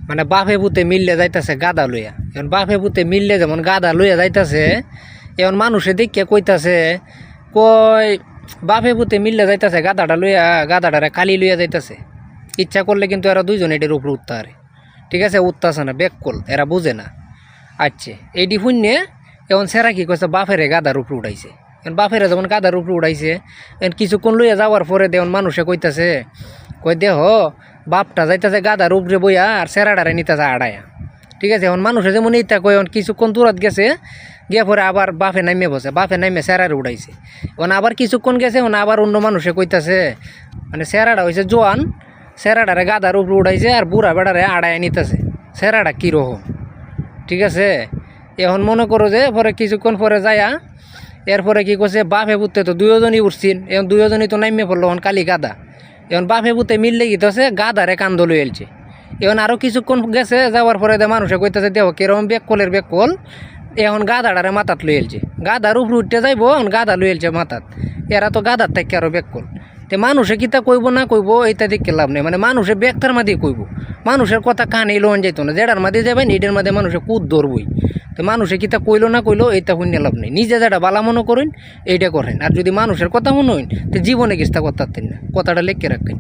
মানে বাপে পুতে মিললে যাইতাছে গাদা লইয়া। এখন বাপে পুতে মিললে যেমন গাদা লইয়া যাইতাছে, এখন মানুষে দেখে কইতাছে কই বাপে পুতে মিললে যাইতাছে গাদাটা লইয়া, গাদাটারে কালি লইয়া যাইতাছে। ইচ্ছা করলে কিন্তু এরা দুইজন এটির উপরে উঠতে পারে, ঠিক আছে? উঠতেছে না, বেককল, এরা বুঝে না। আচ্ছা, এইটি শুনে এখন সেরা কি কইছে, বাপেরে গাদার উপরে উঠাইছে। এখন বাপেরে যেমন গাদার উপরে উঠাইছে, এখন কিছুক্ষণ লইয়া যাওয়ার পরে দেখুন মানুষে কইতাছে কই দেহ বাপটা যাইতাছে গাদার উপরে বইয়া আর সেরাডারে নিতেছে আড়াইয়া, ঠিক আছে? এখন মানুষে যেমন ইত্যা কই, এখন কিছুক্ষণ দূরত গেছে, গিয়ে পরে আবার বাপে নামিয়ে বসে, বাপে নামিয়ে সেরারে উঠাইছে। এখন আবার কিছুক্ষণ গেছে, এখন আবার অন্য মানুষে কইতাছে মানে সেরাটা হয়েছে জোয়ান, সেরাডারে গাদার উপরে উঠাইছে আর বুড়া বেড়ারে আড়াইয়া নিতেছে। সেরাটা কীরকম, ঠিক আছে? এখন মনে করো যে পরে কিছুক্ষণ পরে যায়া এরপরে কি করছে, বাপে পুতে তো দুজনই উঠছেন, এখন দুজনই তো নামিয়ে পড়লো এখন কালি গাদা। এখন বাপে পুতে মিললে গিতেছে গাদারে কান্দ লই এলছে। এখন আরও কিছুক্ষণ গেছে, যাওয়ার পরে মানুষে কইতেছে দেহ কিরকম বেককলের বেককল, এখন গাদাটারে মাথাত লই এলছে। গাদার উপরে উঠতে যাইব, এখন গাদা লই এলছে মাথাত। এরা তো গাদার থেকে আরও বেককল। তো মানুষে কিতা কইব না কইব এইটা দেখে লাভ নেই, মানে মানুষে ব্যাগটার মাঝে কইব, মানুষের কথা কানে লোন যাইতো না। যেটার মাঝে যাবেন এটার মাঝে মানুষে কুদ ধরবই। তো মানুষে কিতা কইলো না কইলো এইটা শুনে লাভ নেই, নিজে যেটা বালা মনে করেন এইটা করেন। আর যদি মানুষের কথা মনে হইন তো জীবনে কিস্তা করতে পারতেন না, কথাটা লেখকে রাখেন।